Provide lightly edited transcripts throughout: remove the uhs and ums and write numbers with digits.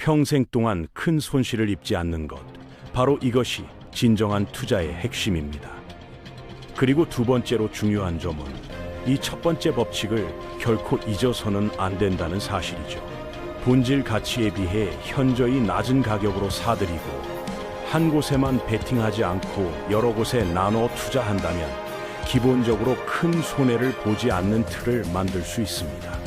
평생 동안 큰 손실을 입지 않는 것, 바로 이것이 진정한 투자의 핵심입니다. 그리고 두 번째로 중요한 점은 이 첫 번째 법칙을 결코 잊어서는 안 된다는 사실이죠. 본질 가치에 비해 현저히 낮은 가격으로 사들이고 한 곳에만 베팅하지 않고 여러 곳에 나눠 투자한다면 기본적으로 큰 손해를 보지 않는 틀을 만들 수 있습니다.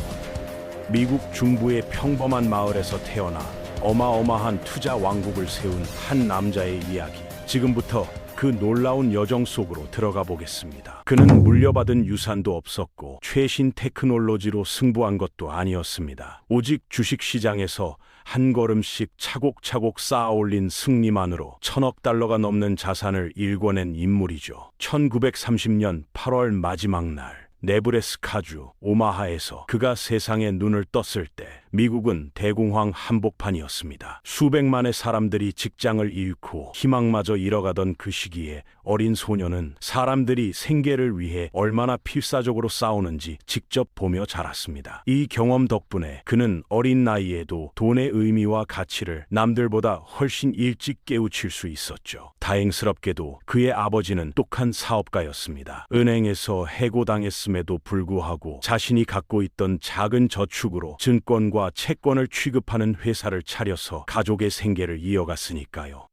미국 중부의 평범한 마을에서 태어나 어마어마한 투자 왕국을 세운 한 남자의 이야기. 지금부터 그 놀라운 여정 속으로 들어가 보겠습니다. 그는 물려받은 유산도 없었고 최신 테크놀로지로 승부한 것도 아니었습니다. 오직 주식시장에서 한 걸음씩 차곡차곡 쌓아 올린 승리만으로 1,000억 달러가 넘는 자산을 일궈낸 인물이죠. 1930년 8월 마지막 날, 네브래스카주 오마하에서 그가 세상에 눈을 떴을 때 미국은 대공황 한복판이었습니다. 수백만의 사람들이 직장을 잃고 희망마저 잃어가던 그 시기에 어린 소녀는 사람들이 생계를 위해 얼마나 필사적으로 싸우는지 직접 보며 자랐습니다. 이 경험 덕분에 그는 어린 나이에도 돈의 의미와 가치를 남들보다 훨씬 일찍 깨우칠 수 있었죠. 다행스럽게도 그의 아버지는 똑똑한 사업가였습니다. 은행에서 해고당했음에도 불구하고 자신이 갖고 있던 작은 저축으로 증권과 채권을 취급하는 회사를 차려서 가족의 생계를 이어갔으니까요.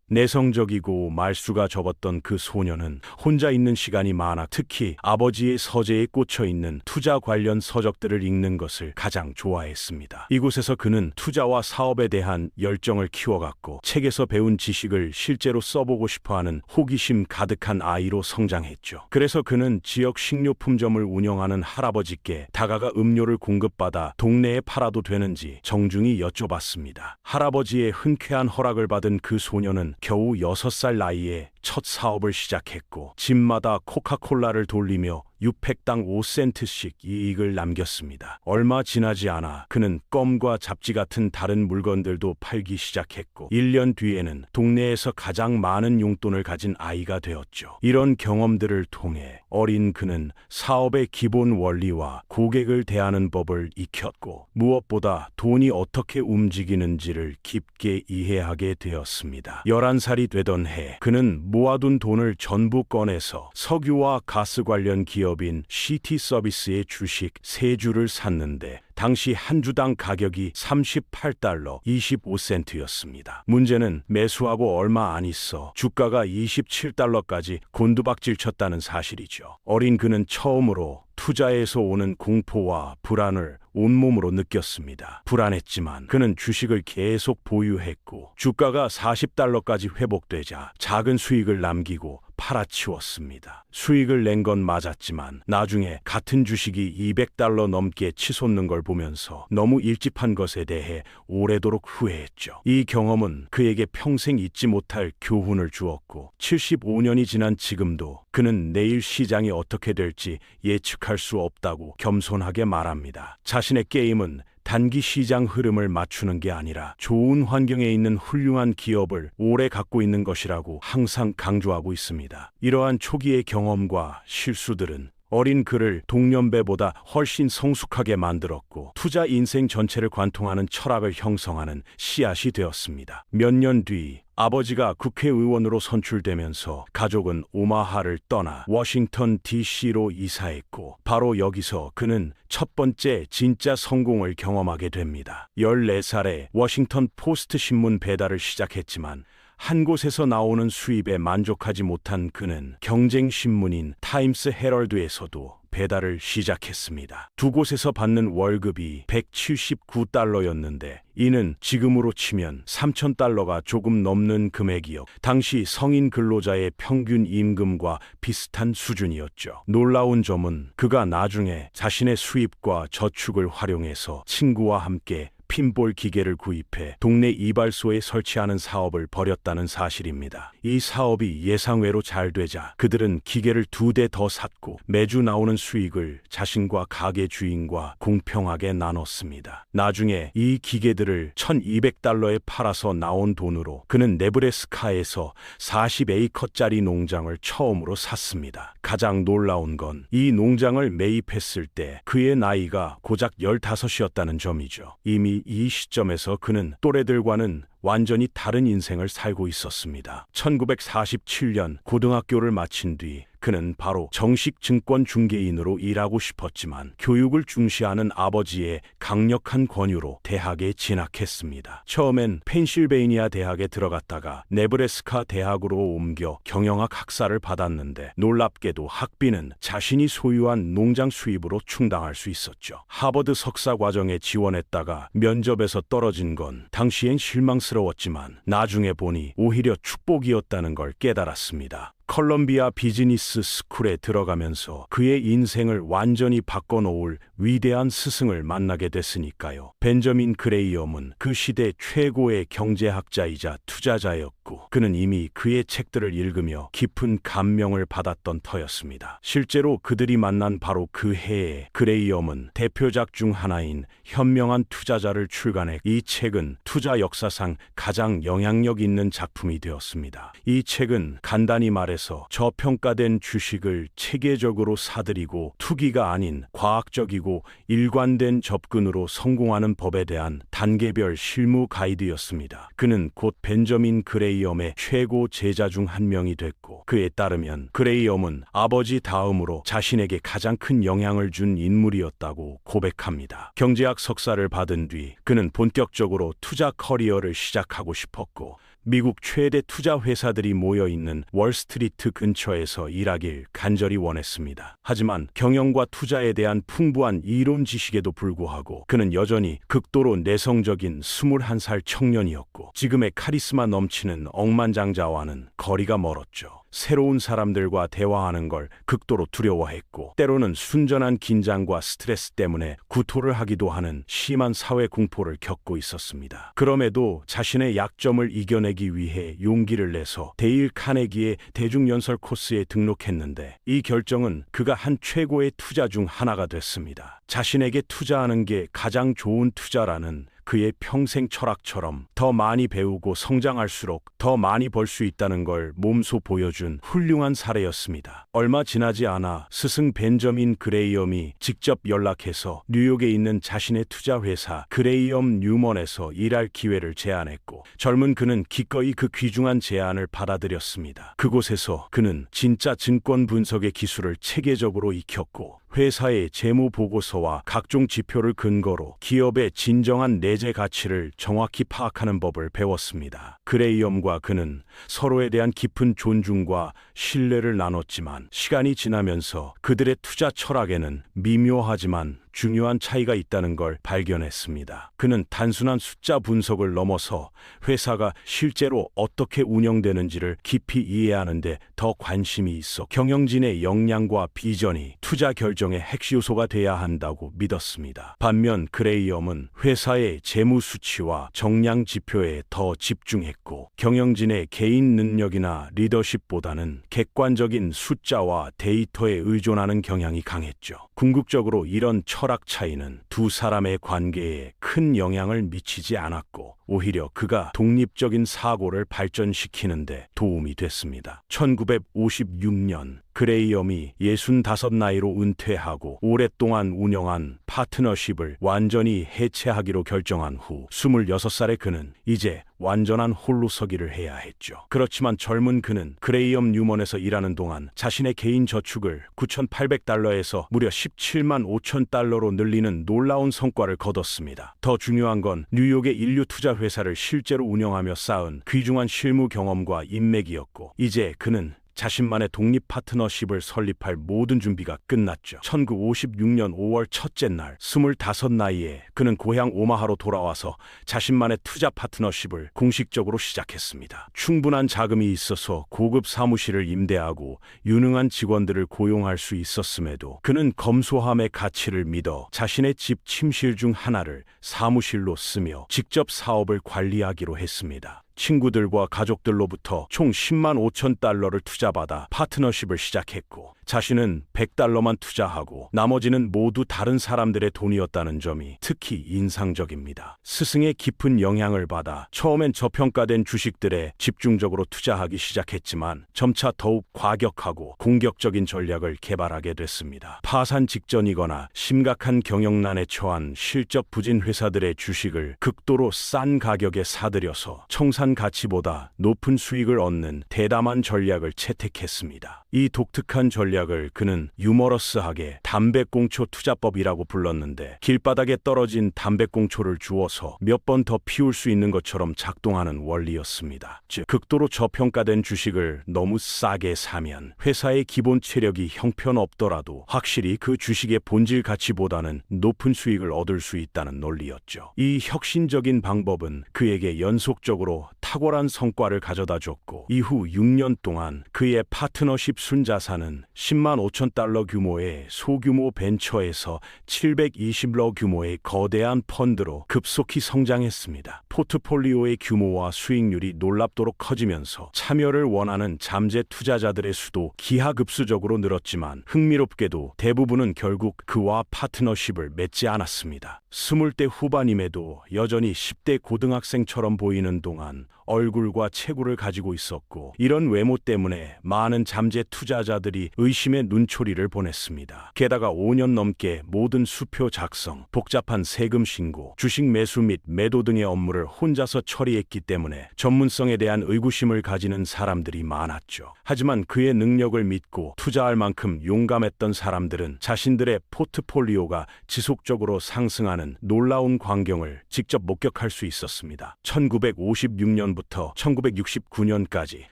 내성적이고 말수가 적었던 그 소녀는 혼자 있는 시간이 많아 특히 아버지의 서재에 꽂혀 있는 투자 관련 서적들을 읽는 것을 가장 좋아했습니다. 이곳에서 그는 투자와 사업에 대한 열정을 키워갔고 책에서 배운 지식을 실제로 써보고 싶어하는 호기심 가득한 아이로 성장했죠. 그래서 그는 지역 식료품점을 운영하는 할아버지께 다가가 음료를 공급받아 동네에 팔아도 되는지 정중히 여쭤봤습니다. 할아버지의 흔쾌한 허락을 받은 그 소녀는 겨우 6살 나이에 첫 사업을 시작했고 집마다 코카콜라를 돌리며 6팩당 5센트씩 이익을 남겼습니다. 얼마 지나지 않아 그는 껌과 잡지 같은 다른 물건들도 팔기 시작했고 1년 뒤에는 동네에서 가장 많은 용돈을 가진 아이가 되었죠. 이런 경험들을 통해 어린 그는 사업의 기본 원리와 고객을 대하는 법을 익혔고 무엇보다 돈이 어떻게 움직이는지를 깊게 이해하게 되었습니다. 11살이 되던 해 그는 모아둔 돈을 전부 꺼내서 석유와 가스 관련 기업인 CT 서비스의 주식 3주를 샀는데 당시 한 주당 가격이 38달러 25센트였습니다. 문제는 매수하고 얼마 안 있어 주가가 27달러까지 곤두박질 쳤다는 사실이죠. 어린 그는 처음으로 투자에서 오는 공포와 불안을 온몸으로 느꼈습니다. 불안했지만 그는 주식을 계속 보유했고 주가가 40달러까지 회복되자 작은 수익을 남기고 팔아치웠습니다. 수익을 낸 건 맞았지만 나중에 같은 주식이 200달러 넘게 치솟는 걸 보면서 너무 일찍 한 것에 대해 오래도록 후회했죠. 이 경험은 그에게 평생 잊지 못할 교훈을 주었고 75년이 지난 지금도 그는 내일 시장이 어떻게 될지 예측할 수 없다고 겸손하게 말합니다. 자신의 게임은 단기 시장 흐름을 맞추는 게 아니라 좋은 환경에 있는 훌륭한 기업을 오래 갖고 있는 것이라고 항상 강조하고 있습니다. 이러한 초기의 경험과 실수들은 어린 그를 동년배보다 훨씬 성숙하게 만들었고 투자 인생 전체를 관통하는 철학을 형성하는 씨앗이 되었습니다. 몇 년 뒤 아버지가 국회의원으로 선출되면서 가족은 오마하를 떠나 워싱턴 DC로 이사했고 바로 여기서 그는 첫 번째 진짜 성공을 경험하게 됩니다. 14살에 워싱턴 포스트 신문 배달을 시작했지만 한 곳에서 나오는 수입에 만족하지 못한 그는 경쟁 신문인 타임스 헤럴드에서도 배달을 시작했습니다. 두 곳에서 받는 월급이 179달러였는데 이는 지금으로 치면 3,000달러가 조금 넘는 금액이요. 당시 성인 근로자의 평균 임금과 비슷한 수준이었죠. 놀라운 점은 그가 나중에 자신의 수입과 저축을 활용해서 친구와 함께 핀볼 기계를 구입해 동네 이발소에 설치하는 사업을 벌였다는 사실입니다. 이 사업이 예상외로 잘 되자 그들은 기계를 2대 더 샀고 매주 나오는 수익을 자신과 가게 주인과 공평하게 나눴습니다. 나중에 이 기계들을 1,200달러에 팔아서 나온 돈으로 그는 네브래스카에서 40에이커짜리 농장을 처음으로 샀습니다. 가장 놀라운 건 이 농장을 매입했을 때 그의 나이가 고작 15이었다는 점이죠. 이미 이 시점에서 그는 또래들과는 완전히 다른 인생을 살고 있었습니다. 1947년 고등학교를 마친 뒤 그는 바로 정식 증권 중개인으로 일하고 싶었지만 교육을 중시하는 아버지의 강력한 권유로 대학에 진학했습니다. 처음엔 펜실베이니아 대학에 들어갔다가 네브래스카 대학으로 옮겨 경영학 학사를 받았는데 놀랍게도 학비는 자신이 소유한 농장 수입으로 충당할 수 있었죠. 하버드 석사 과정에 지원했다가 면접에서 떨어진 건 당시엔 실망스러웠지만 나중에 보니 오히려 축복이었다는 걸 깨달았습니다. 컬럼비아 비즈니스 스쿨에 들어가면서 그의 인생을 완전히 바꿔놓을 위대한 스승을 만나게 됐으니까요. 벤저민 그레이엄은 그 시대 최고의 경제학자이자 투자자였고 그는 이미 그의 책들을 읽으며 깊은 감명을 받았던 터였습니다. 실제로 그들이 만난 바로 그 해에 그레이엄은 대표작 중 하나인 현명한 투자자를 출간해 이 책은 투자 역사상 가장 영향력 있는 작품이 되었습니다. 이 책은 간단히 말해 저평가된 주식을 체계적으로 사들이고 투기가 아닌 과학적이고 일관된 접근으로 성공하는 법에 대한 단계별 실무 가이드였습니다. 그는 곧 벤저민 그레이엄의 최고 제자 중 한 명이 됐고 그에 따르면 그레이엄은 아버지 다음으로 자신에게 가장 큰 영향을 준 인물이었다고 고백합니다. 경제학 석사를 받은 뒤 그는 본격적으로 투자 커리어를 시작하고 싶었고 미국 최대 투자 회사들이 모여있는 월스트리트 근처에서 일하길 간절히 원했습니다. 하지만 경영과 투자에 대한 풍부한 이론 지식에도 불구하고 그는 여전히 극도로 내성적인 21살 청년이었고 지금의 카리스마 넘치는 억만장자와는 거리가 멀었죠. 새로운 사람들과 대화하는 걸 극도로 두려워했고 때로는 순전한 긴장과 스트레스 때문에 구토를 하기도 하는 심한 사회 공포를 겪고 있었습니다. 그럼에도 자신의 약점을 이겨내기 위해 용기를 내서 데일 카네기의 대중연설 코스에 등록했는데 이 결정은 그가 한 최고의 투자 중 하나가 됐습니다. 자신에게 투자하는 게 가장 좋은 투자라는 그의 평생 철학처럼 더 많이 배우고 성장할수록 더 많이 벌 수 있다는 걸 몸소 보여준 훌륭한 사례였습니다. 얼마 지나지 않아 스승 벤저민 그레이엄이 직접 연락해서 뉴욕에 있는 자신의 투자 회사 그레이엄 뉴먼에서 일할 기회를 제안했고 젊은 그는 기꺼이 그 귀중한 제안을 받아들였습니다. 그곳에서 그는 진짜 증권 분석의 기술을 체계적으로 익혔고 회사의 재무 보고서와 각종 지표를 근거로 기업의 진정한 내재 가치를 정확히 파악하는 법을 배웠습니다. 그레이엄과 그는 서로에 대한 깊은 존중과 신뢰를 나눴지만 시간이 지나면서 그들의 투자 철학에는 미묘하지만 중요한 차이가 있다는 걸 발견했습니다. 그는 단순한 숫자 분석을 넘어서 회사가 실제로 어떻게 운영되는지를 깊이 이해하는 데 더 관심이 있어 경영진의 역량과 비전이 투자 결정의 핵심 요소가 돼야 한다고 믿었습니다. 반면 그레이엄은 회사의 재무 수치와 정량 지표에 더 집중했고 경영진의 개인 능력이나 리더십보다는 객관적인 숫자와 데이터에 의존하는 경향이 강했죠. 궁극적으로 이런 철학 차이는 두 사람의 관계에 큰 영향을 미치지 않았고 오히려 그가 독립적인 사고를 발전시키는 데 도움이 됐습니다. 1956년 그레이엄이 65 나이로 은퇴하고 오랫동안 운영한 파트너십을 완전히 해체하기로 결정한 후 26살의 그는 이제 완전한 홀로서기를 해야 했죠. 그렇지만 젊은 그는 그레이엄 뉴먼에서 일하는 동안 자신의 개인 저축을 $9,800에서 무려 $17만 5천 달러로 늘리는 놀라운 성과를 거뒀습니다. 더 중요한 건 뉴욕의 인류 투자 회사를 실제로 운영하며 쌓은 귀중한 실무 경험과 인맥이었고 이제 그는 자신만의 독립 파트너십을 설립할 모든 준비가 끝났죠. 1956년 5월 첫째 날 25 나이에 그는 고향 오마하로 돌아와서 자신만의 투자 파트너십을 공식적으로 시작했습니다. 충분한 자금이 있어서 고급 사무실을 임대하고 유능한 직원들을 고용할 수 있었음에도 그는 검소함의 가치를 믿어 자신의 집 침실 중 하나를 사무실로 쓰며 직접 사업을 관리하기로 했습니다. 친구들과 가족들로부터 총 $10만 5천 달러를 투자받아 파트너십을 시작했고 자신은 $100만 투자하고 나머지는 모두 다른 사람들의 돈이었다는 점이 특히 인상적입니다. 스승의 깊은 영향을 받아 처음엔 저평가된 주식들에 집중적으로 투자하기 시작했지만 점차 더욱 과격하고 공격적인 전략을 개발하게 됐습니다. 파산 직전이거나 심각한 경영난에 처한 실적 부진 회사들의 주식을 극도로 싼 가격에 사들여서 청산 가치보다 높은 수익을 얻는 대담한 전략을 채택했습니다. 이 독특한 전략을 그는 유머러스하게 담배꽁초 투자법이라고 불렀는데, 길바닥에 떨어진 담배꽁초를 주워서 몇 번 더 피울 수 있는 것처럼 작동하는 원리였습니다. 즉, 극도로 저평가된 주식을 너무 싸게 사면 회사의 기본 체력이 형편없더라도 확실히 그 주식의 본질 가치보다는 높은 수익을 얻을 수 있다는 논리였죠. 이 혁신적인 방법은 그에게 연속적으로 탁월한 성과를 가져다 줬고, 이후 6년 동안 그의 파트너십 순자산은 10만 5천 달러 규모의 소규모 벤처에서 720러 규모의 거대한 펀드로 급속히 성장했습니다. 포트폴리오의 규모와 수익률이 놀랍도록 커지면서 참여를 원하는 잠재 투자자들의 수도 기하급수적으로 늘었지만, 흥미롭게도 대부분은 결국 그와 파트너십을 맺지 않았습니다. 20대 후반임에도 여전히 10대 고등학생처럼 보이는 동안 얼굴과 체구를 가지고 있었고, 이런 외모 때문에 많은 잠재 투자자들이 의심의 눈초리를 보냈습니다. 게다가 5년 넘게 모든 수표 작성, 복잡한 세금 신고, 주식 매수 및 매도 등의 업무를 혼자서 처리했기 때문에 전문성에 대한 의구심을 가지는 사람들이 많았죠. 하지만 그의 능력을 믿고 투자할 만큼 용감했던 사람들은 자신들의 포트폴리오가 지속적으로 상승하는 놀라운 광경을 직접 목격할 수 있었습니다. 1956년부터 1969년까지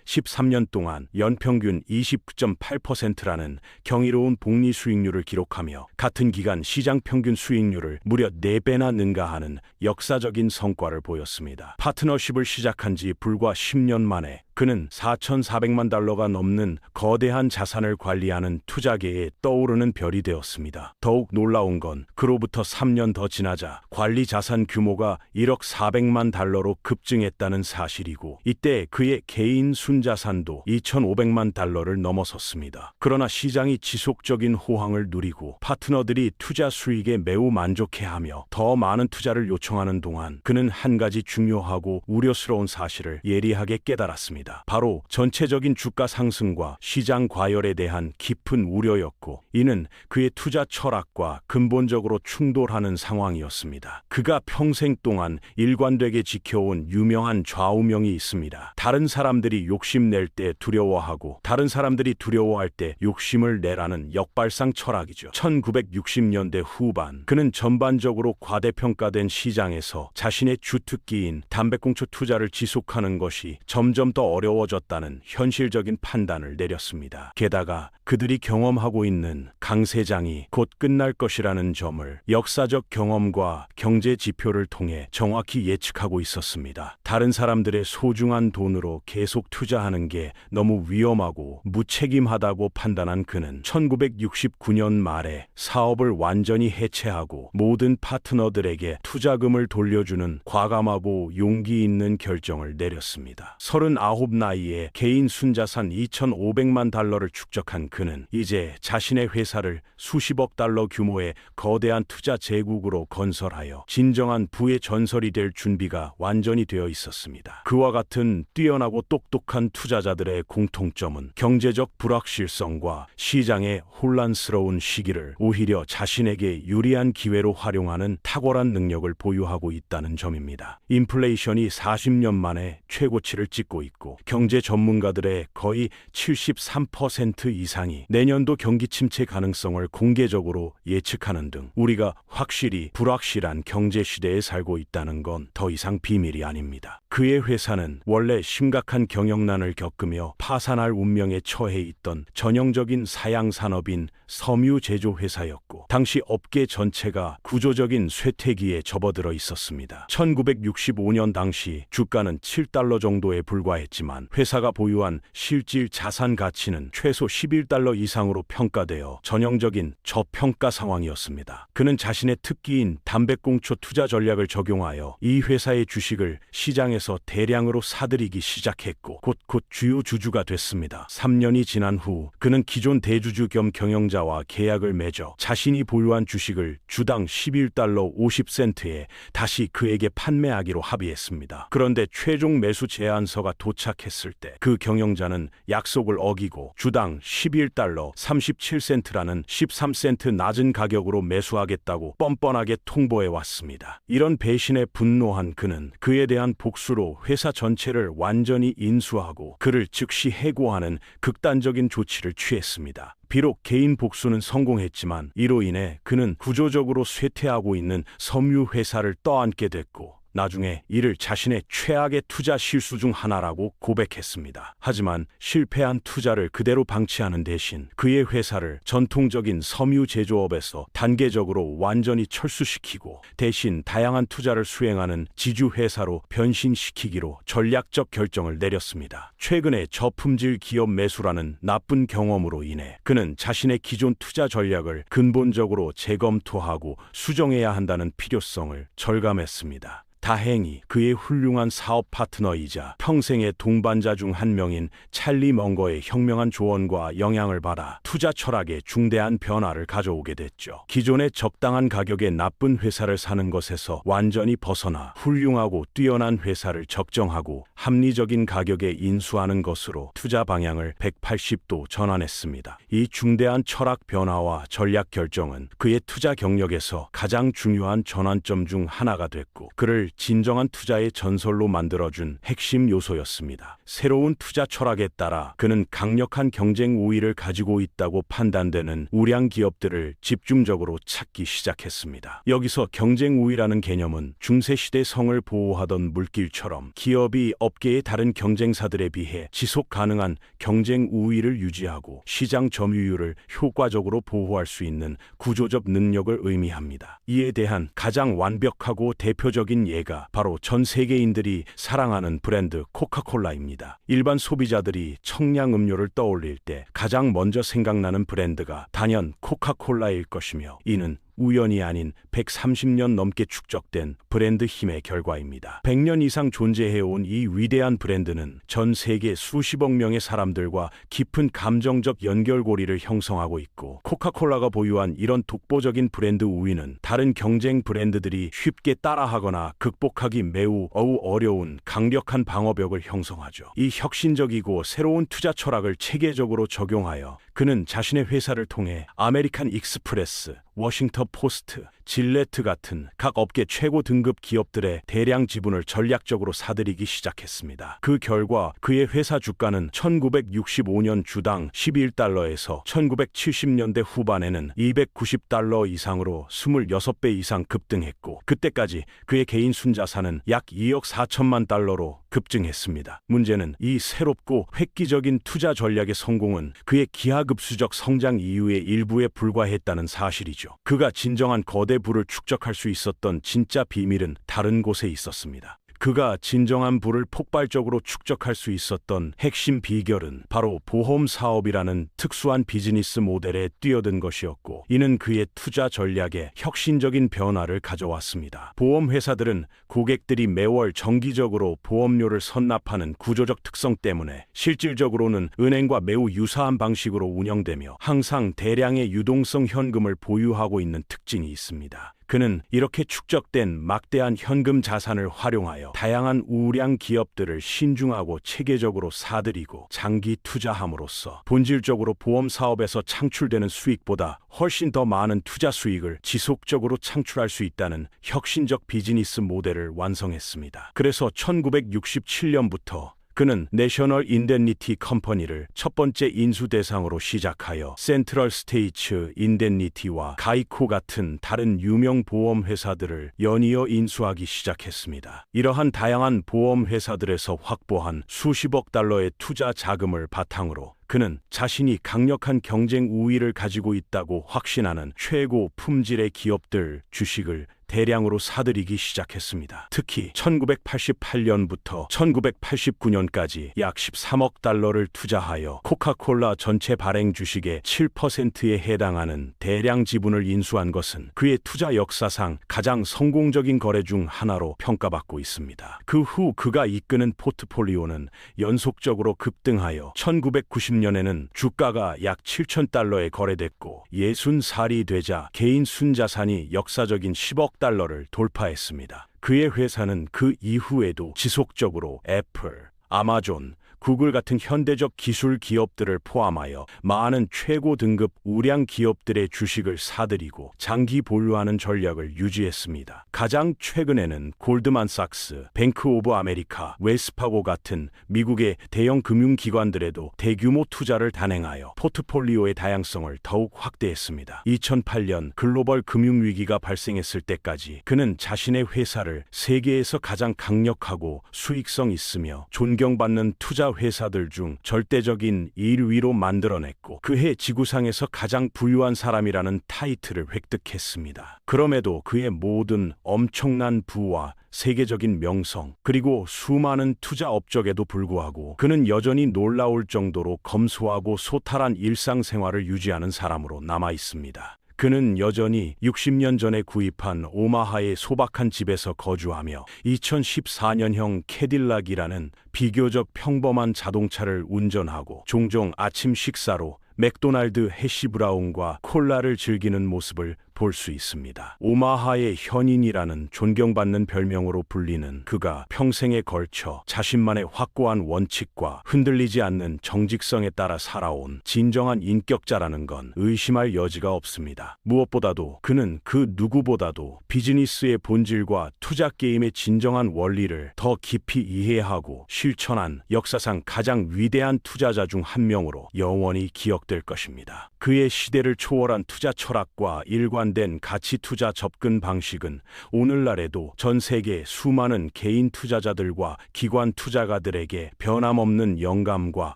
13년 동안 연평균 29.8%라는 경이로운 복리 수익률을 기록하며 같은 기간 시장 평균 수익률을 무려 4배나 능가하는 역사적인 성과를 보였습니다. 파트너십을 시작한 지 불과 10년 만에 그는 4,400만 달러가 넘는 거대한 자산을 관리하는 투자계에 떠오르는 별이 되었습니다. 더욱 놀라운 건 그로부터 3년 더 지나자 관리 자산 규모가 1억 400만 달러로 급증했다는 사실이고, 이때 그의 개인 순자산도 2,500만 달러를 넘어섰습니다. 그러나 시장이 지속적인 호황을 누리고 파트너들이 투자 수익에 매우 만족해하며 더 많은 투자를 요청하는 동안 그는 한 가지 중요하고 우려스러운 사실을 예리하게 깨달았습니다. 바로 전체적인 주가 상승과 시장 과열에 대한 깊은 우려였고, 이는 그의 투자 철학과 근본적으로 충돌하는 상황이었습니다. 그가 평생 동안 일관되게 지켜온 유명한 좌우명이 있습니다. 다른 사람들이 욕심낼 때 두려워하고 다른 사람들이 두려워할 때 욕심을 내라는 역발상 철학이죠. 1960년대 후반 그는 전반적으로 과대평가된 시장에서 자신의 주특기인 담배꽁초 투자를 지속하는 것이 점점 더 어려워졌다는 현실적인 판단을 내렸습니다. 게다가 그들이 경험하고 있는 강세장이 곧 끝날 것이라는 점을 역사적 경험과 경제 지표를 통해 정확히 예측하고 있었습니다. 다른 사람들의 소중한 돈으로 계속 투자하는 게 너무 위험하고 무책임하다고 판단한 그는 1969년 말에 사업을 완전히 해체하고 모든 파트너들에게 투자금을 돌려주는 과감하고 용기 있는 결정을 내렸습니다. 39 나이에 개인 순자산 2,500만 달러를 축적한 그는 이제 자신의 회사를 수십억 달러 규모의 거대한 투자 제국으로 건설하여 진정한 부의 전설이 될 준비가 완전히 되어 있었습니다. 그와 같은 뛰어나고 똑똑한 투자자들의 공통점은 경제적 불확실성과 시장의 혼란스러운 시기를 오히려 자신에게 유리한 기회로 활용하는 탁월한 능력을 보유하고 있다는 점입니다. 인플레이션이 40년 만에 최고치를 찍고 있고, 경제 전문가들의 거의 73% 이상이 내년도 경기 침체 가능성을 공개적으로 예측하는 등 우리가 확실히 불확실한 경제 시대에 살고 있다는 건 더 이상 비밀이 아닙니다. 그의 회사는 원래 심각한 경영난을 겪으며 파산할 운명에 처해 있던 전형적인 사양 산업인 섬유 제조 회사였고, 당시 업계 전체가 구조적인 쇠퇴기에 접어들어 있었습니다. 1965년 당시 주가는 $7 정도에 불과했지만 회사가 보유한 실질 자산 가치는 최소 $11 이상으로 평가되어 전형적인 저평가 상황이었습니다. 그는 자신의 특기인 담배꽁초 투자 전략을 적용하여 이 회사의 주식을 시장에서 시장에서 대량으로 사들이기 시작했고 곧곧 주요 주주가 됐습니다. 3년이 지난 후 그는 기존 대주주 겸 경영자와 계약을 맺어 자신이 보유한 주식을 주당 11달러 50센트에 다시 그에게 판매하기로 합의했습니다. 그런데 최종 매수 제안서가 도착했을 때 그 경영자는 약속을 어기고 주당 11달러 37센트라는 13센트 낮은 가격으로 매수하겠다고 뻔뻔하게 통보해 왔습니다. 이런 배신에 분노한 그는 그에 대한 복수로 회사 전체를 완전히 인수하고 그를 즉시 해고하는 극단적인 조치를 취했습니다. 비록 개인 복수는 성공했지만 이로 인해 그는 구조적으로 쇠퇴하고 있는 섬유 회사를 떠안게 됐고 나중에 이를 자신의 최악의 투자 실수 중 하나라고 고백했습니다. 하지만 실패한 투자를 그대로 방치하는 대신 그의 회사를 전통적인 섬유 제조업에서 단계적으로 완전히 철수시키고 대신 다양한 투자를 수행하는 지주 회사로 변신시키기로 전략적 결정을 내렸습니다. 최근에 저품질 기업 매수라는 나쁜 경험으로 인해 그는 자신의 기존 투자 전략을 근본적으로 재검토하고 수정해야 한다는 필요성을 절감했습니다. 다행히 그의 훌륭한 사업 파트너이자 평생의 동반자 중 한 명인 찰리 멍거의 현명한 조언과 영향을 받아 투자 철학에 중대한 변화를 가져오게 됐죠. 기존의 적당한 가격의 나쁜 회사를 사는 것에서 완전히 벗어나 훌륭하고 뛰어난 회사를 적정하고 합리적인 가격에 인수하는 것으로 투자 방향을 180도 전환했습니다. 이 중대한 철학 변화와 전략 결정은 그의 투자 경력에서 가장 중요한 전환점 중 하나가 됐고 그를 진정한 투자의 전설로 만들어준 핵심 요소였습니다. 새로운 투자 철학에 따라 그는 강력한 경쟁 우위를 가지고 있다고 판단되는 우량 기업들을 집중적으로 찾기 시작했습니다. 여기서 경쟁 우위라는 개념은 중세시대 성을 보호하던 물길처럼 기업이 업계의 다른 경쟁사들에 비해 지속 가능한 경쟁 우위를 유지하고 시장 점유율을 효과적으로 보호할 수 있는 구조적 능력을 의미합니다. 이에 대한 가장 완벽하고 대표적인 예가 바로 전 세계인들이 사랑하는 브랜드 코카콜라입니다. 일반 소비자들이 청량음료를 떠올릴 때 가장 먼저 생각나는 브랜드가 단연 코카콜라일 것이며 이는 우연이 아닌 130년 넘게 축적된 브랜드 힘의 결과입니다. 100년 이상 존재해온 이 위대한 브랜드는 전 세계 수십억 명의 사람들과 깊은 감정적 연결고리를 형성하고 있고 코카콜라가 보유한 이런 독보적인 브랜드 우위는 다른 경쟁 브랜드들이 쉽게 따라하거나 극복하기 매우 어려운 강력한 방어벽을 형성하죠. 이 혁신적이고 새로운 투자 철학을 체계적으로 적용하여 그는 자신의 회사를 통해 아메리칸 익스프레스, 워싱턴 포스트, 질레트 같은 각 업계 최고 등급 기업들의 대량 지분을 전략적으로 사들이기 시작했습니다. 그 결과 그의 회사 주가는 1965년 주당 11달러에서 1970년대 후반에는 290달러 이상으로 26배 이상 급등했고 그때까지 그의 개인 순자산은 약 2억 4천만 달러로 급증했습니다. 문제는 이 새롭고 획기적인 투자 전략의 성공은 그의 기하급수적 성장 이유의 일부에 불과했다는 사실이죠. 그가 진정한 거대 부를 축적할 수 있었던 진짜 비밀은 다른 곳에 있었습니다. 그가 진정한 부를 폭발적으로 축적할 수 있었던 핵심 비결은 바로 보험 사업이라는 특수한 비즈니스 모델에 뛰어든 것이었고 이는 그의 투자 전략에 혁신적인 변화를 가져왔습니다. 보험 회사들은 고객들이 매월 정기적으로 보험료를 선납하는 구조적 특성 때문에 실질적으로는 은행과 매우 유사한 방식으로 운영되며 항상 대량의 유동성 현금을 보유하고 있는 특징이 있습니다. 그는 이렇게 축적된 막대한 현금 자산을 활용하여 다양한 우량 기업들을 신중하고 체계적으로 사들이고 장기 투자함으로써 본질적으로 보험 사업에서 창출되는 수익보다 훨씬 더 많은 투자 수익을 지속적으로 창출할 수 있다는 혁신적 비즈니스 모델을 완성했습니다. 그래서 1967년부터 그는 내셔널 인덴니티 컴퍼니를 첫 번째 인수 대상으로 시작하여 센트럴 스테이츠 인덴니티와 가이코 같은 다른 유명 보험 회사들을 연이어 인수하기 시작했습니다. 이러한 다양한 보험 회사들에서 확보한 수십억 달러의 투자 자금을 바탕으로 그는 자신이 강력한 경쟁 우위를 가지고 있다고 확신하는 최고 품질의 기업들 주식을 대량으로 사들이기 시작했습니다. 특히 1988년부터 1989년까지 약 13억 달러를 투자하여 코카콜라 전체 발행 주식의 7%에 해당하는 대량 지분을 인수한 것은 그의 투자 역사상 가장 성공적인 거래 중 하나로 평가받고 있습니다. 그 후 그가 이끄는 포트폴리오는 연속적으로 급등하여 1990년에는 주가가 약 7,000달러에 거래됐고 60살이 되자 개인 순자산이 역사적인 10억 달러를 돌파했습니다. 그의 회사는 그 이후에도 지속적으로 애플, 아마존, 구글 같은 현대적 기술 기업들을 포함하여 많은 최고 등급 우량 기업들의 주식을 사들이고 장기 보유하는 전략을 유지했습니다. 가장 최근에는 골드만삭스, 뱅크 오브 아메리카, 웰스파고 같은 미국의 대형 금융기관들에도 대규모 투자를 단행하여 포트폴리오의 다양성을 더욱 확대했습니다. 2008년 글로벌 금융위기가 발생했을 때까지 그는 자신의 회사를 세계에서 가장 강력하고 수익성 있으며 존경받는 투자 회사들 중 절대적인 1위로 만들어냈고 그해 지구상에서 가장 부유한 사람이라는 타이틀을 획득했습니다. 그럼에도 그의 모든 엄청난 부와 세계적인 명성 그리고 수많은 투자 업적에도 불구하고 그는 여전히 놀라울 정도로 검소하고 소탈한 일상생활을 유지하는 사람으로 남아 있습니다. 그는 여전히 60년 전에 구입한 오마하의 소박한 집에서 거주하며 2014년형 캐딜락이라는 비교적 평범한 자동차를 운전하고 종종 아침 식사로 맥도날드 해시브라운과 콜라를 즐기는 모습을 볼 수 있습니다. 오마하의 현인이라는 존경받는 별명으로 불리는 그가 평생에 걸쳐 자신만의 확고한 원칙과 흔들리지 않는 정직성에 따라 살아온 진정한 인격자라는 건 의심할 여지가 없습니다. 무엇보다도 그는 그 누구보다도 비즈니스의 본질과 투자 게임의 진정한 원리를 더 깊이 이해하고 실천한 역사상 가장 위대한 투자자 중 한 명으로 영원히 기억될 것입니다. 그의 시대를 초월한 투자 철학과 일관된 가치 투자 접근 방식은 오늘날에도 전 세계 수많은 개인 투자자들과 기관 투자가들에게 변함없는 영감과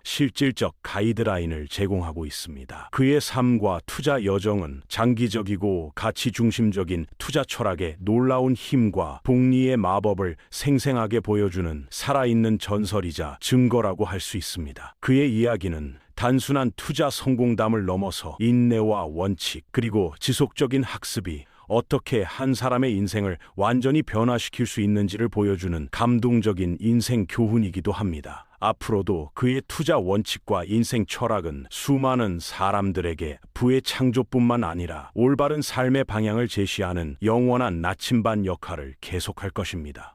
실질적 가이드라인을 제공하고 있습니다. 그의 삶과 투자 여정은 장기적이고 가치 중심적인 투자 철학의 놀라운 힘과 복리의 마법을 생생하게 보여주는 살아있는 전설이자 증거라고 할 수 있습니다. 그의 이야기는 단순한 투자 성공담을 넘어서 인내와 원칙 그리고 지속적인 학습이 어떻게 한 사람의 인생을 완전히 변화시킬 수 있는지를 보여주는 감동적인 인생 교훈이기도 합니다. 앞으로도 그의 투자 원칙과 인생 철학은 수많은 사람들에게 부의 창조뿐만 아니라 올바른 삶의 방향을 제시하는 영원한 나침반 역할을 계속할 것입니다.